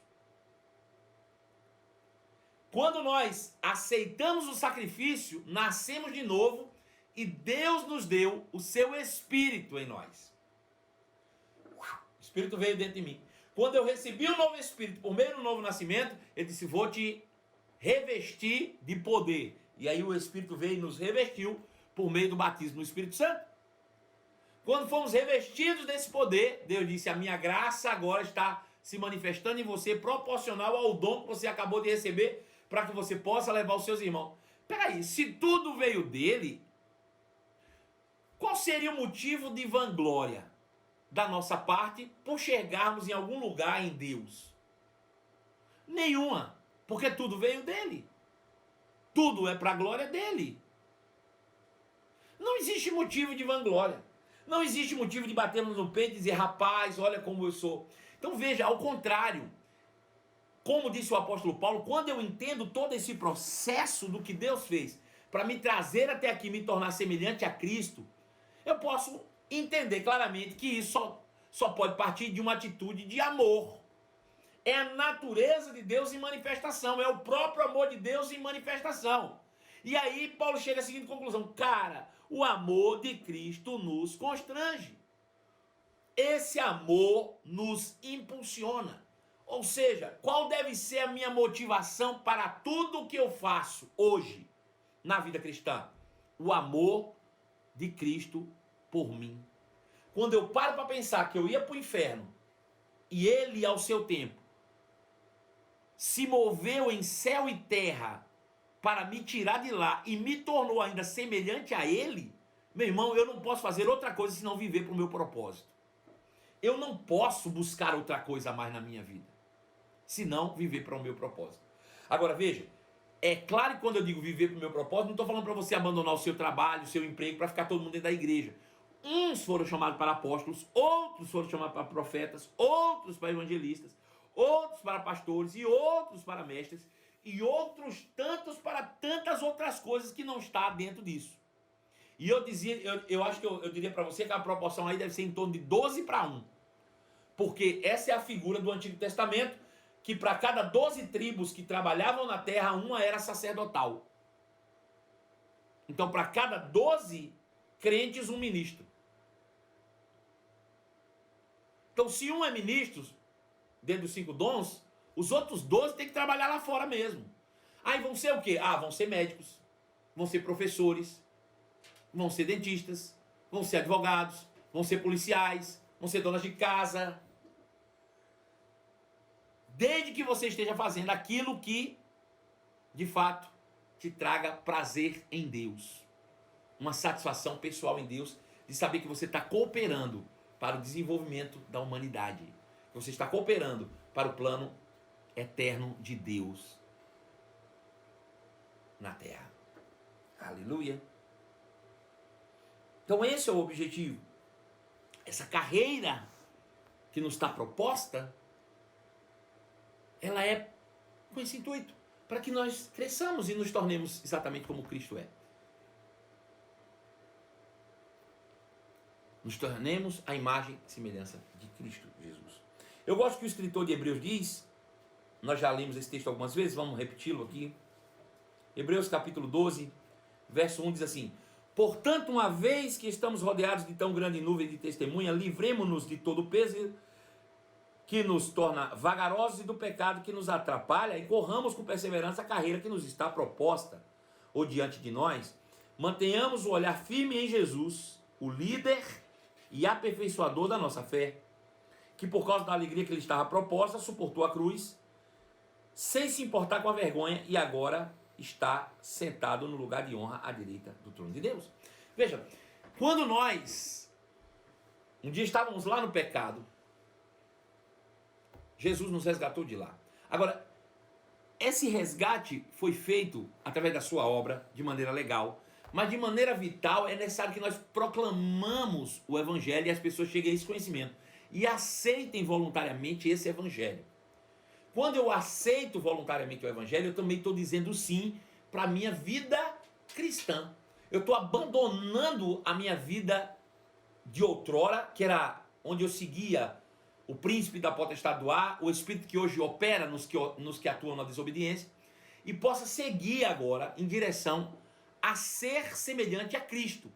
Quando nós aceitamos o sacrifício, nascemos de novo e Deus nos deu o seu Espírito em nós. O Espírito veio dentro de mim. Quando eu recebi o novo Espírito por meio do novo nascimento, Ele disse, vou te revestir de poder. E aí o Espírito veio e nos revestiu por meio do batismo no Espírito Santo. Quando fomos revestidos desse poder, Deus disse, a minha graça agora está se manifestando em você, proporcional ao dom que você acabou de receber, para que você possa levar os seus irmãos. Peraí, se tudo veio dele, qual seria o motivo de vanglória da nossa parte por chegarmos em algum lugar em Deus? Nenhuma. Porque tudo veio dele. Tudo é para a glória dele. Não existe motivo de vanglória. Não existe motivo de batermos no peito e dizer, rapaz, olha como eu sou. Então veja, ao contrário, como disse o apóstolo Paulo, quando eu entendo todo esse processo do que Deus fez para me trazer até aqui, me tornar semelhante a Cristo, eu posso entender claramente que isso só pode partir de uma atitude de amor. É a natureza de Deus em manifestação, é o próprio amor de Deus em manifestação. E aí Paulo chega à seguinte conclusão, cara, o amor de Cristo nos constrange. Esse amor nos impulsiona. Ou seja, qual deve ser a minha motivação para tudo o que eu faço hoje na vida cristã? O amor de Cristo por mim. Quando eu paro para pensar que eu ia para o inferno e ele, ao seu tempo, se moveu em céu e terra para me tirar de lá e me tornou ainda semelhante a ele, meu irmão, eu não posso fazer outra coisa senão viver para o meu propósito. Eu não posso buscar outra coisa a mais na minha vida, senão viver para o meu propósito. Agora veja, é claro que quando eu digo viver para o meu propósito, não estou falando para você abandonar o seu trabalho, o seu emprego, para ficar todo mundo dentro da igreja. Uns foram chamados para apóstolos, outros foram chamados para profetas, outros para evangelistas, outros para pastores e outros para mestres, e outros tantos para tantas outras coisas que não está dentro disso. E eu acho que eu diria para você que a proporção aí deve ser em torno de 12 para 1. Porque essa é a figura do Antigo Testamento, que para cada 12 tribos que trabalhavam na terra, uma era sacerdotal. Então, para cada 12 crentes, um ministro. Então, se um é ministro, dentro dos 5 dons, os outros 12 têm que trabalhar lá fora mesmo. Aí vão ser o quê? Vão ser médicos, vão ser professores, vão ser dentistas, vão ser advogados, vão ser policiais, vão ser donas de casa. Desde que você esteja fazendo aquilo que, de fato, te traga prazer em Deus. Uma satisfação pessoal em Deus, de saber que você está cooperando para o desenvolvimento da humanidade. Que você está cooperando para o plano eterno de Deus na terra. Aleluia. Então esse é o objetivo. Essa carreira que nos está proposta, ela é com esse intuito, para que nós cresçamos e nos tornemos exatamente como Cristo é. Nos tornemos a imagem e semelhança de Cristo Jesus. Eu gosto que o escritor de Hebreus diz, nós já lemos esse texto algumas vezes, vamos repeti-lo aqui. Hebreus capítulo 12, verso 1 diz assim: portanto, uma vez que estamos rodeados de tão grande nuvem de testemunha, livremo-nos de todo o peso que nos torna vagarosos e do pecado que nos atrapalha, e corramos com perseverança a carreira que nos está proposta, ou diante de nós. Mantenhamos o olhar firme em Jesus, o líder e aperfeiçoador da nossa fé, que por causa da alegria que lhe estava proposta, suportou a cruz, sem se importar com a vergonha, e agora está sentado no lugar de honra à direita do trono de Deus. Veja, quando nós um dia estávamos lá no pecado, Jesus nos resgatou de lá. Agora, esse resgate foi feito através da sua obra, de maneira legal, mas de maneira vital é necessário que nós proclamamos o evangelho e as pessoas cheguem a esse conhecimento e aceitem voluntariamente esse evangelho. Quando eu aceito voluntariamente o evangelho, eu também estou dizendo sim para a minha vida cristã. Eu estou abandonando a minha vida de outrora, que era onde eu seguia o príncipe da potestade do ar, o espírito que hoje opera nos que atuam na desobediência, e possa seguir agora em direção a ser semelhante a Cristo.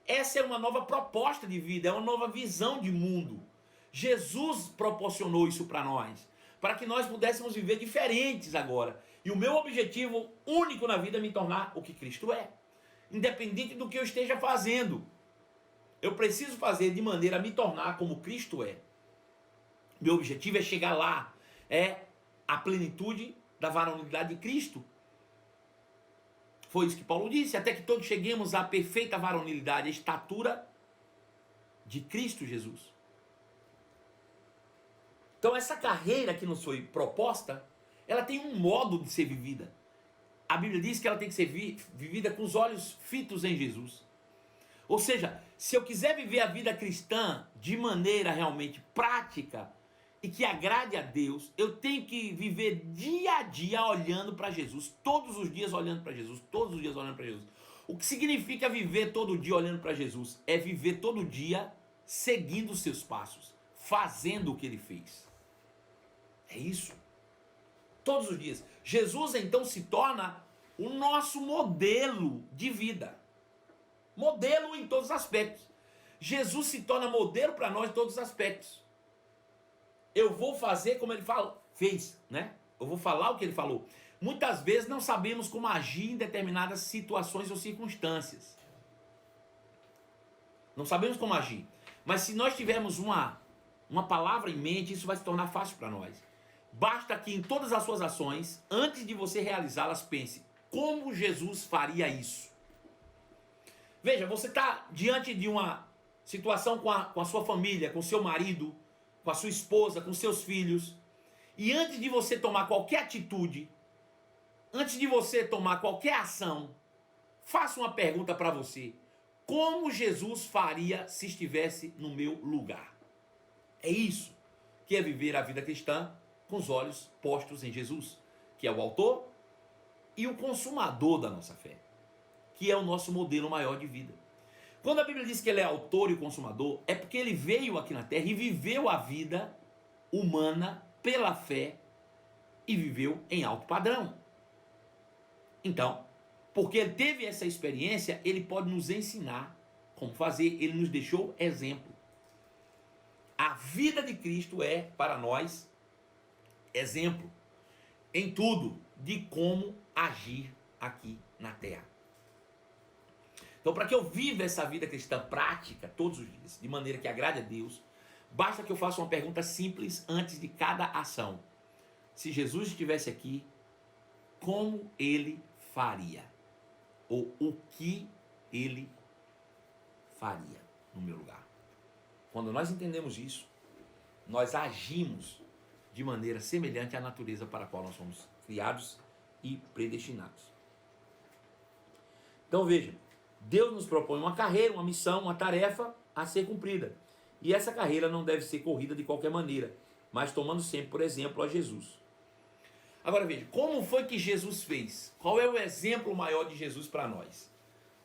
Essa é uma nova proposta de vida, é uma nova visão de mundo. Jesus proporcionou isso para nós, para que nós pudéssemos viver diferentes agora. E o meu objetivo único na vida é me tornar o que Cristo é. Independente do que eu esteja fazendo, eu preciso fazer de maneira a me tornar como Cristo é. Meu objetivo é chegar lá, é a plenitude da varonilidade de Cristo. Foi isso que Paulo disse, até que todos cheguemos à perfeita varonilidade, a estatura de Cristo Jesus. Então essa carreira que nos foi proposta, ela tem um modo de ser vivida. A Bíblia diz que ela tem que ser vivida com os olhos fitos em Jesus. Ou seja, se eu quiser viver a vida cristã de maneira realmente prática e que agrade a Deus, eu tenho que viver dia a dia olhando para Jesus, todos os dias olhando para Jesus, todos os dias olhando para Jesus. O que significa viver todo dia olhando para Jesus? É viver todo dia seguindo os seus passos, fazendo o que ele fez. É isso. Todos os dias. Jesus então se torna o nosso modelo de vida. Modelo em todos os aspectos. Jesus se torna modelo para nós em todos os aspectos. Eu vou fazer como ele fez, né? Eu vou falar o que ele falou. Muitas vezes não sabemos como agir em determinadas situações ou circunstâncias. Não sabemos como agir. Mas se nós tivermos uma palavra em mente, isso vai se tornar fácil para nós. Basta que em todas as suas ações, antes de você realizá-las, pense: como Jesus faria isso? Veja, você está diante de uma situação com a sua família, com seu marido, com a sua esposa, com seus filhos. E antes de você tomar qualquer atitude, antes de você tomar qualquer ação, faça uma pergunta para você: como Jesus faria se estivesse no meu lugar? É isso que é viver a vida cristã com os olhos postos em Jesus, que é o autor e o consumador da nossa fé, que é o nosso modelo maior de vida. Quando a Bíblia diz que ele é autor e consumador, é porque ele veio aqui na terra e viveu a vida humana pela fé e viveu em alto padrão. Então, porque ele teve essa experiência, ele pode nos ensinar como fazer, ele nos deixou exemplo. A vida de Cristo é, para nós, exemplo em tudo de como agir aqui na terra. Então, para que eu viva essa vida cristã prática todos os dias, de maneira que agrade a Deus, basta que eu faça uma pergunta simples antes de cada ação. Se Jesus estivesse aqui, como ele faria? Ou o que ele faria no meu lugar? Quando nós entendemos isso, nós agimos de maneira semelhante à natureza para a qual nós fomos criados e predestinados. Então veja, Deus nos propõe uma carreira, uma missão, uma tarefa a ser cumprida. E essa carreira não deve ser corrida de qualquer maneira, mas tomando sempre, por exemplo, a Jesus. Agora veja, como foi que Jesus fez? Qual é o exemplo maior de Jesus para nós?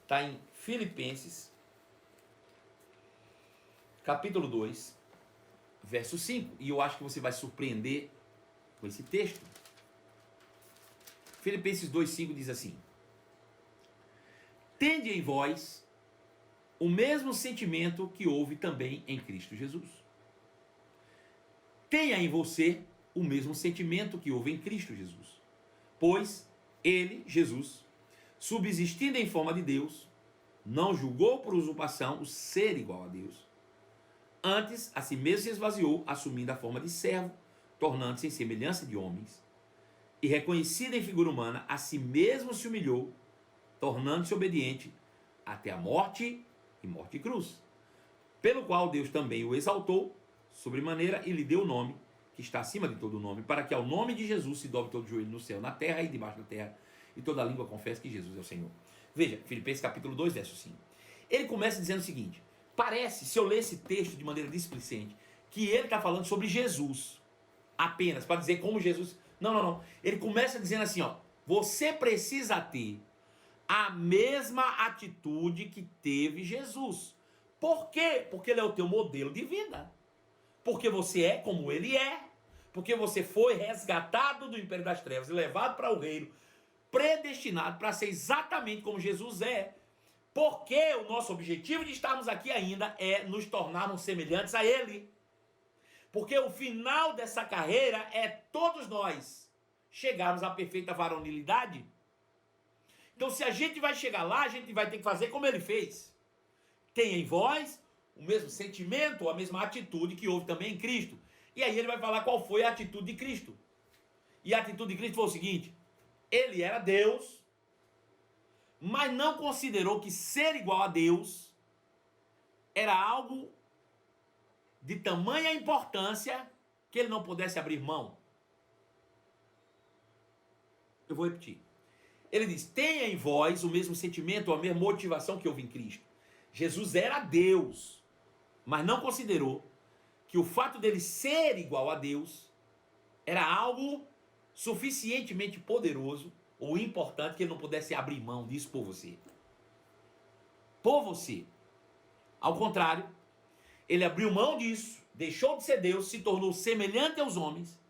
Está em Filipenses, capítulo 2, verso 5. E eu acho que você vai surpreender com esse texto. Filipenses 2,5 diz assim: tende em vós o mesmo sentimento que houve também em Cristo Jesus. Tenha em você o mesmo sentimento que houve em Cristo Jesus. Pois ele, Jesus, subsistindo em forma de Deus, não julgou por usurpação o ser igual a Deus. Antes, a si mesmo se esvaziou, assumindo a forma de servo, tornando-se em semelhança de homens. E reconhecido em figura humana, a si mesmo se humilhou, tornando-se obediente até a morte e morte de cruz. Pelo qual Deus também o exaltou sobremaneira e lhe deu o nome que está acima de todo nome, para que ao nome de Jesus se dobre todo joelho no céu, na terra e debaixo da terra, e toda língua confesse que Jesus é o Senhor. Veja, Filipenses capítulo 2, verso 5. Ele começa dizendo o seguinte: parece, se eu ler esse texto de maneira displicente, que ele está falando sobre Jesus, apenas, para dizer como Jesus... Não. Ele começa dizendo assim, ó: você precisa ter a mesma atitude que teve Jesus. Por quê? Porque ele é o teu modelo de vida. Porque você é como ele é. Porque você foi resgatado do império das trevas e levado para o reino, predestinado para ser exatamente como Jesus é. Porque o nosso objetivo de estarmos aqui ainda é nos tornarmos semelhantes a ele. Porque o final dessa carreira é todos nós chegarmos à perfeita varonilidade. Então, se a gente vai chegar lá, a gente vai ter que fazer como ele fez. Tenha em vós o mesmo sentimento, a mesma atitude que houve também em Cristo. E aí ele vai falar qual foi a atitude de Cristo. E a atitude de Cristo foi o seguinte: ele era Deus, mas não considerou que ser igual a Deus era algo de tamanha importância que ele não pudesse abrir mão. Eu vou repetir. Ele diz, tenha em vós o mesmo sentimento, a mesma motivação que houve em Cristo. Jesus era Deus, mas não considerou que o fato dele ser igual a Deus era algo suficientemente poderoso ou importante que ele não pudesse abrir mão disso por você. Por você. Ao contrário, ele abriu mão disso, deixou de ser Deus, se tornou semelhante aos homens.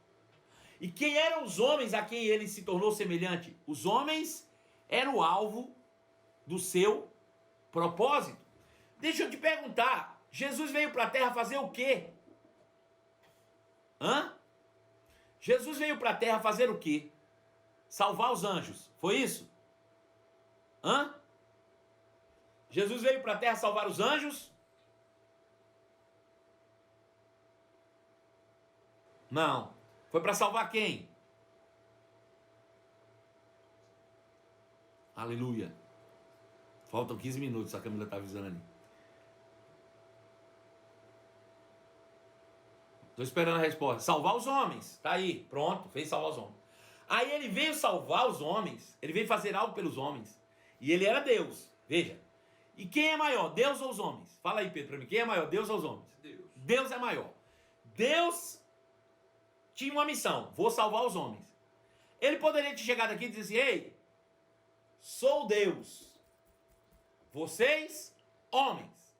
E quem eram os homens a quem ele se tornou semelhante? Os homens eram o alvo do seu propósito. Deixa eu te perguntar, Jesus veio para a terra fazer o quê? Jesus veio para a terra fazer o quê? Salvar os anjos, foi isso? Jesus veio para a terra salvar os anjos? Não. Foi para salvar quem? Aleluia. Faltam 15 minutos, a Camila está avisando ali. Estou esperando a resposta. Salvar os homens. Está aí, pronto, fez salvar os homens. Aí ele veio salvar os homens, ele veio fazer algo pelos homens. E ele era Deus, veja. E quem é maior, Deus ou os homens? Fala aí, Pedro, para mim. Quem é maior, Deus ou os homens? Deus. Deus é maior. Deus tinha uma missão, vou salvar os homens. Ele poderia te chegar daqui e dizer assim, ei, sou Deus. Vocês, homens.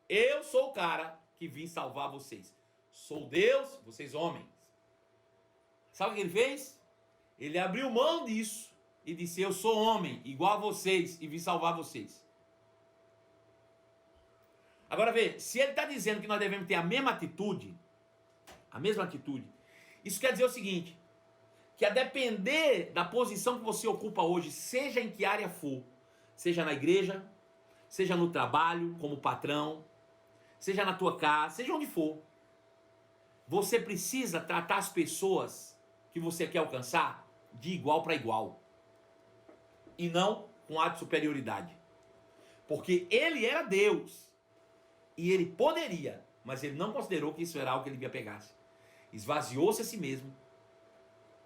Eu sou o cara que vim salvar vocês. Sou Deus, vocês homens. Sabe o que ele fez? Ele abriu mão disso e disse, eu sou homem, igual a vocês, e vim salvar vocês. Agora vê, se ele está dizendo que nós devemos ter a mesma atitude, isso quer dizer o seguinte, que a depender da posição que você ocupa hoje, seja em que área for, seja na igreja, seja no trabalho, como patrão, seja na tua casa, seja onde for, você precisa tratar as pessoas que você quer alcançar de igual para igual. E não com ato de superioridade. Porque ele era Deus. E ele poderia, mas ele não considerou que isso era algo que ele devia pegar-se. Esvaziou-se a si mesmo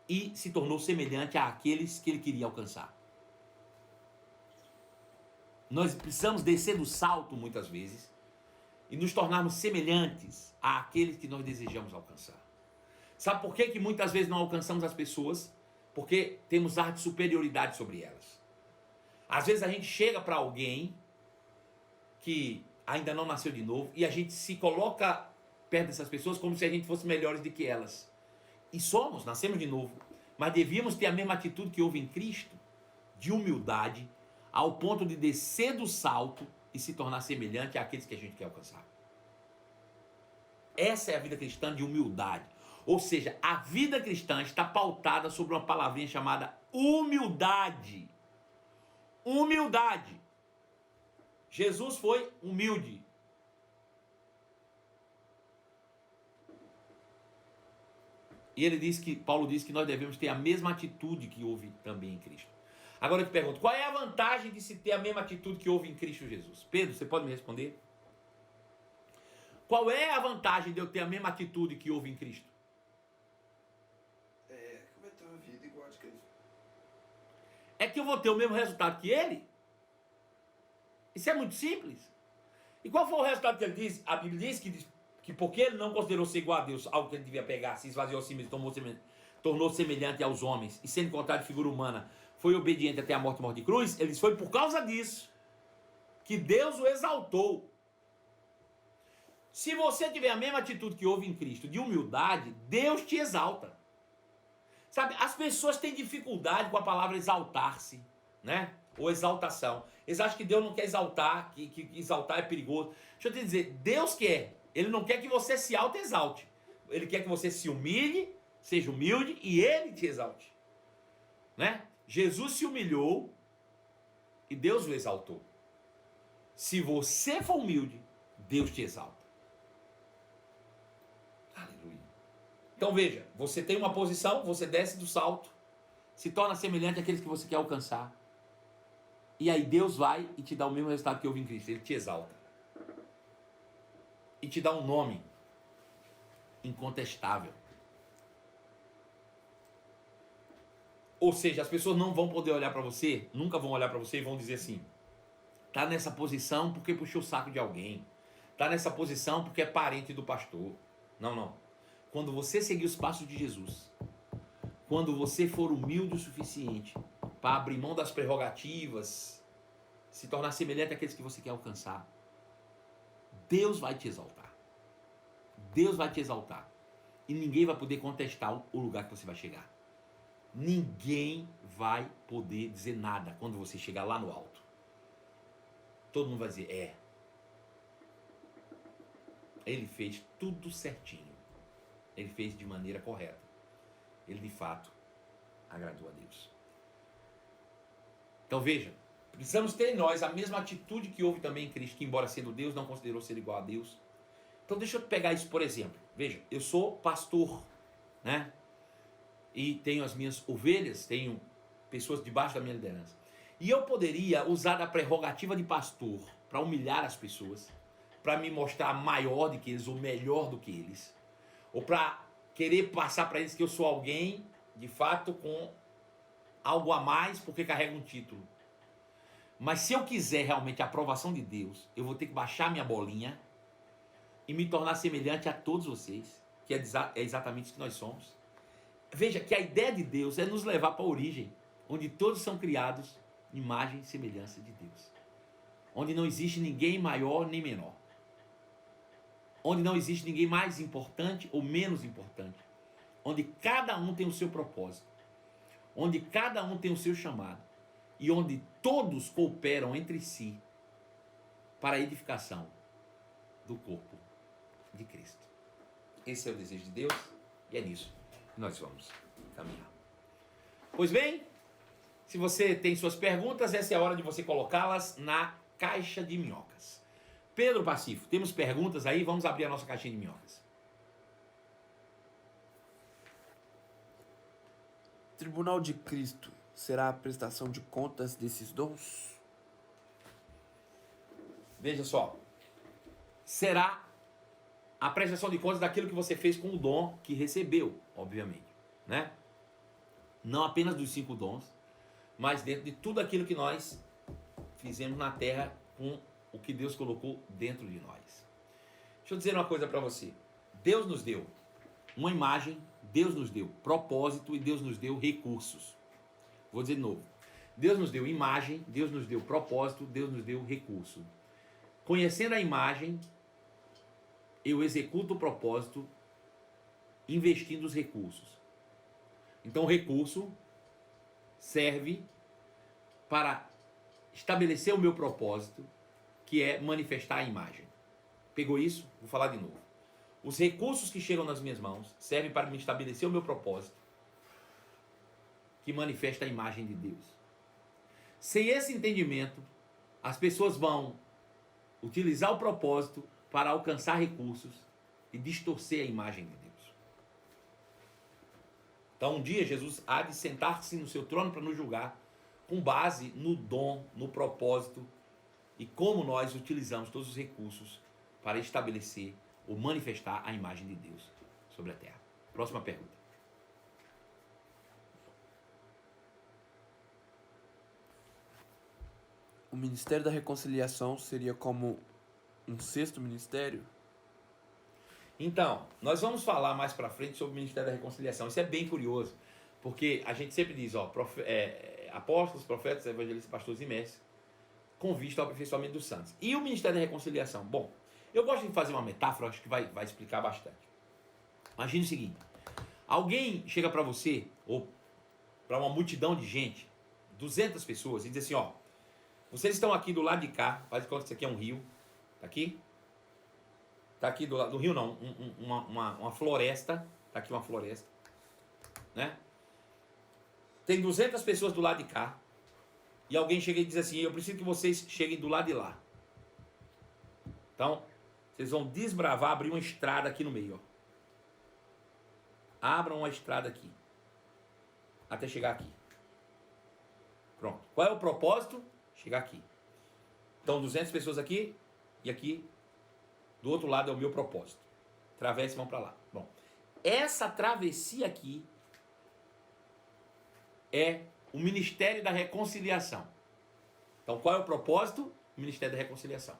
e se tornou semelhante àqueles que ele queria alcançar. Nós precisamos descer do salto muitas vezes e nos tornarmos semelhantes àqueles que nós desejamos alcançar. Sabe por que muitas vezes não alcançamos as pessoas? Porque temos ar de superioridade sobre elas. Às vezes a gente chega para alguém que ainda não nasceu de novo e a gente se coloca perto dessas pessoas como se a gente fosse melhores do que elas. E somos, nascemos de novo. Mas devíamos ter a mesma atitude que houve em Cristo, de humildade, ao ponto de descer do salto e se tornar semelhante àqueles que a gente quer alcançar. Essa é a vida cristã de humildade. Ou seja, a vida cristã está pautada sobre uma palavrinha chamada humildade. Humildade. Jesus foi humilde. E ele diz que, Paulo diz que nós devemos ter a mesma atitude que houve também em Cristo. Agora eu te pergunto, qual é a vantagem de se ter a mesma atitude que houve em Cristo Jesus? Pedro, você pode me responder? Qual é a vantagem de eu ter a mesma atitude que houve em Cristo? Como é a tua vida igual a de Cristo? É que eu vou ter o mesmo resultado que ele? Isso é muito simples. E qual foi o resultado que ele diz? A Bíblia diz que porque ele não considerou ser igual a Deus, algo que ele devia pegar, se esvaziou a si mesmo, tornou semelhante aos homens, e sendo encontrado de figura humana, foi obediente até a morte de cruz, ele diz, foi por causa disso que Deus o exaltou. Se você tiver a mesma atitude que houve em Cristo, de humildade, Deus te exalta. Sabe, as pessoas têm dificuldade com a palavra exaltar-se, né? Ou exaltação. Eles acham que Deus não quer exaltar, que exaltar é perigoso. Deixa eu te dizer, Deus quer. Ele não quer que você se auto-exalte. Ele quer que você se humilhe, seja humilde e ele te exalte. Né? Jesus se humilhou e Deus o exaltou. Se você for humilde, Deus te exalta. Aleluia. Então veja, você tem uma posição, você desce do salto, se torna semelhante àqueles que você quer alcançar. E aí Deus vai e te dá o mesmo resultado que houve em Cristo. Ele te exalta. E te dá um nome incontestável. Ou seja, as pessoas não vão poder olhar para você, nunca vão olhar para você e vão dizer assim: tá nessa posição porque puxou o saco de alguém. Tá nessa posição porque é parente do pastor. Não, não. Quando você seguir os passos de Jesus, quando você for humilde o suficiente para abrir mão das prerrogativas, se tornar semelhante àqueles que você quer alcançar, Deus vai te exaltar. Deus vai te exaltar. E ninguém vai poder contestar o lugar que você vai chegar. Ninguém vai poder dizer nada quando você chegar lá no alto. Todo mundo vai dizer, ele fez tudo certinho. Ele fez de maneira correta. Ele de fato agradou a Deus. Então veja, precisamos ter em nós a mesma atitude que houve também em Cristo, que embora sendo Deus, não considerou ser igual a Deus. Então deixa eu pegar isso por exemplo. Veja, eu sou pastor, né? E tenho as minhas ovelhas, tenho pessoas debaixo da minha liderança. E eu poderia usar da prerrogativa de pastor para humilhar as pessoas, para me mostrar maior do que eles, ou melhor do que eles, ou para querer passar para eles que eu sou alguém, de fato, com algo a mais, porque carrega um título. Mas se eu quiser realmente a aprovação de Deus, eu vou ter que baixar minha bolinha e me tornar semelhante a todos vocês, que é exatamente isso que nós somos. Veja que a ideia de Deus é nos levar para a origem, onde todos são criados imagem e semelhança de Deus. Onde não existe ninguém maior nem menor. Onde não existe ninguém mais importante ou menos importante. Onde cada um tem o seu propósito. Onde cada um tem o seu chamado. E onde todos cooperam entre si para a edificação do corpo de Cristo. Esse é o desejo de Deus e é nisso que nós vamos caminhar. Pois bem, se você tem suas perguntas, essa é a hora de você colocá-las na caixa de minhocas. Pedro Pacífico, temos perguntas aí? Vamos abrir a nossa caixinha de minhocas. Tribunal de Cristo será a prestação de contas desses dons? Veja só, será a prestação de contas daquilo que você fez com o dom que recebeu, obviamente, né? Não apenas dos 5 dons, mas dentro de tudo aquilo que nós fizemos na terra com o que Deus colocou dentro de nós. Deixa eu dizer uma coisa para você. Deus nos deu uma imagem, Deus nos deu propósito e Deus nos deu recursos. Vou dizer de novo. Deus nos deu imagem, Deus nos deu propósito, Deus nos deu recurso. Conhecendo a imagem, eu executo o propósito investindo os recursos. Então o recurso serve para estabelecer o meu propósito, que é manifestar a imagem. Pegou isso? Vou falar de novo. Os recursos que chegam nas minhas mãos servem para me estabelecer o meu propósito, que manifesta a imagem de Deus. Sem esse entendimento, as pessoas vão utilizar o propósito para alcançar recursos e distorcer a imagem de Deus. Então um dia Jesus há de sentar-se no seu trono para nos julgar com base no dom, no propósito e como nós utilizamos todos os recursos para estabelecer ou manifestar a imagem de Deus sobre a terra. Próxima pergunta. O Ministério da Reconciliação seria como um sexto ministério? Então, nós vamos falar mais para frente sobre o Ministério da Reconciliação. Isso é bem curioso, porque a gente sempre diz, apóstolos, profetas, evangelistas, pastores e mestres, com vista ao aperfeiçoamento dos santos. E o Ministério da Reconciliação? Bom, eu gosto de fazer uma metáfora, acho que vai explicar bastante. Imagine o seguinte, alguém chega para você, ou para uma multidão de gente, 200 pessoas, e diz assim, vocês estão aqui do lado de cá, faz de conta que isso aqui é um rio, tá aqui? Tá aqui do lado do rio, não, uma floresta, tá aqui uma floresta, né? Tem 200 pessoas do lado de cá, e alguém chega e diz assim, eu preciso que vocês cheguem do lado de lá. Então, vocês vão desbravar, abrir uma estrada aqui no meio, Abram uma estrada aqui, até chegar aqui. Pronto. Qual é o propósito? Chegar aqui. Então, 200 pessoas aqui, e aqui, do outro lado é o meu propósito. Atravessa e vão para lá. Bom, essa travessia aqui é o Ministério da Reconciliação. Então, qual é o propósito? O Ministério da Reconciliação.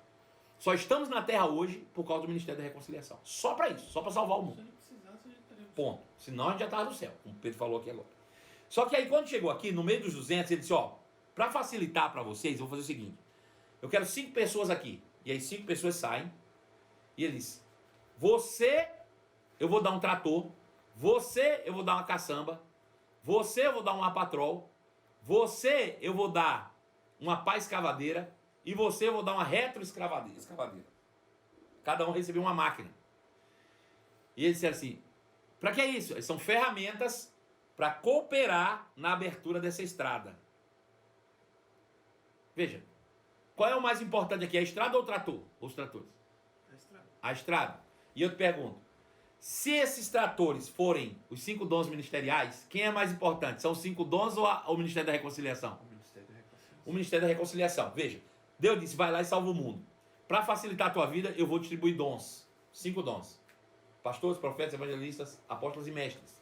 Só estamos na Terra hoje por causa do Ministério da Reconciliação. Só para isso, só para salvar o mundo. Ponto. Senão a gente já estava no céu, como o Pedro falou aqui agora. Só que aí quando chegou aqui, no meio dos 200, ele disse, ó, para facilitar para vocês, eu vou fazer o seguinte, eu quero 5 pessoas aqui. E aí 5 pessoas saem, e ele disse, você, eu vou dar um trator, você, eu vou dar uma caçamba, você, eu vou dar uma patrol, você, eu vou dar uma pá escavadeira, e você, eu vou dar uma retroescavadeira. Cada um recebeu uma máquina. E ele disse assim, para que é isso? São ferramentas para cooperar na abertura dessa estrada. Veja, qual é o mais importante aqui? A estrada ou o trator? Os tratores? A estrada. A estrada. E eu te pergunto, se esses tratores forem os 5 dons ministeriais, quem é mais importante? São os 5 dons ou o Ministério da Reconciliação? O Ministério da Reconciliação. O Ministério da Reconciliação. Veja, Deus disse, vai lá e salva o mundo. Para facilitar a tua vida, eu vou distribuir dons. 5 dons. Pastores, profetas, evangelistas, apóstolos e mestres.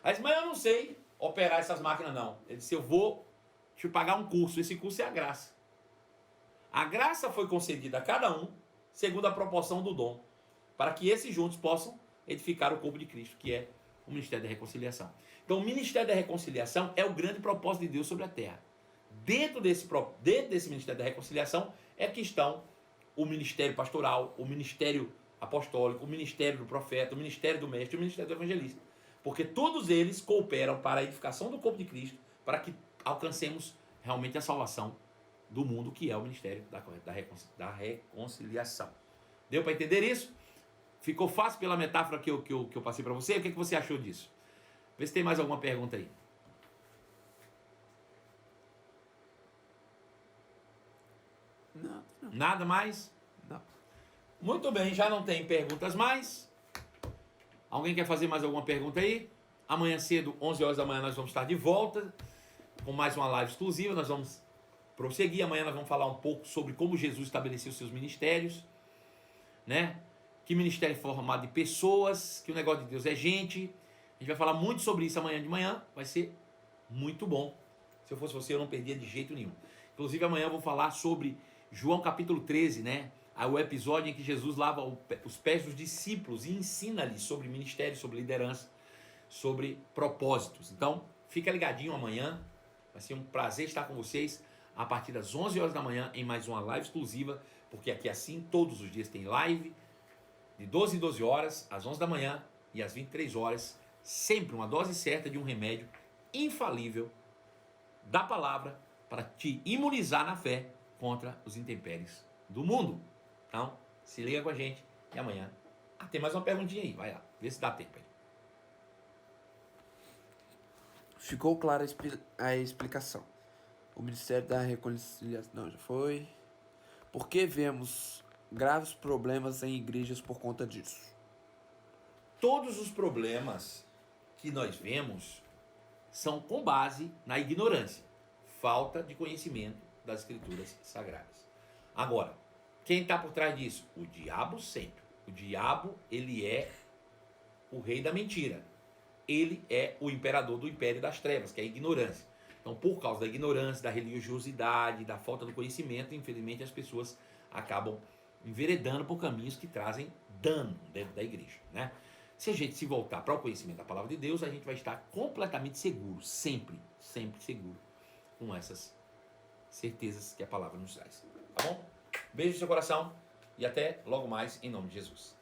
Aí disse, mas eu não sei operar essas máquinas não. Ele disse, eu vou te pagar um curso. Esse curso é a graça. A graça foi concedida a cada um, segundo a proporção do dom, para que esses juntos possam edificar o corpo de Cristo, que é o Ministério da Reconciliação. Então, o Ministério da Reconciliação é o grande propósito de Deus sobre a terra. Dentro desse Ministério da Reconciliação é que estão o Ministério Pastoral, o Ministério Apostólico, o Ministério do Profeta, o Ministério do Mestre e o Ministério do Evangelista. Porque todos eles cooperam para a edificação do corpo de Cristo, para que alcancemos realmente a salvação do mundo, que é o Ministério da Reconciliação. Deu para entender isso? Ficou fácil pela metáfora que eu passei para você? O que você achou disso? Vê se tem mais alguma pergunta aí. Não. Nada mais? Não. Muito bem, já não tem perguntas mais. Alguém quer fazer mais alguma pergunta aí? Amanhã cedo, 11 horas da manhã, nós vamos estar de volta com mais uma live exclusiva. Nós vamos prosseguir. Amanhã nós vamos falar um pouco sobre como Jesus estabeleceu seus ministérios, né? Que ministério é formado de pessoas, que o negócio de Deus é gente. A gente vai falar muito sobre isso amanhã de manhã. Vai ser muito bom. Se eu fosse você, eu não perdia de jeito nenhum. Inclusive, amanhã eu vou falar sobre João capítulo 13, né? O episódio em que Jesus lava os pés dos discípulos e ensina-lhes sobre ministério, sobre liderança, sobre propósitos. Então, fica ligadinho amanhã. Vai ser um prazer estar com vocês a partir das 11 horas da manhã em mais uma live exclusiva, porque aqui assim todos os dias tem live de 12 em 12 horas, às 11 da manhã e às 23 horas, sempre uma dose certa de um remédio infalível da palavra para te imunizar na fé contra os intempéries do mundo. Então, se liga com a gente e amanhã. Tem mais uma perguntinha aí, vai lá, vê se dá tempo aí. Ficou clara a explicação. O Ministério da Reconciliação... Não, já foi. Por que vemos graves problemas em igrejas por conta disso? Todos os problemas que nós vemos são com base na ignorância, falta de conhecimento das Escrituras Sagradas. Agora, quem está por trás disso? O diabo sempre. O diabo, ele é o rei da mentira. Ele é o imperador do império das trevas, que é a ignorância. Então, por causa da ignorância, da religiosidade, da falta do conhecimento, infelizmente as pessoas acabam enveredando por caminhos que trazem dano dentro da igreja, né? Se a gente se voltar para o conhecimento da palavra de Deus, a gente vai estar completamente seguro, sempre seguro, com essas certezas que a palavra nos traz. Tá bom? Beijo no seu coração e até logo mais, em nome de Jesus.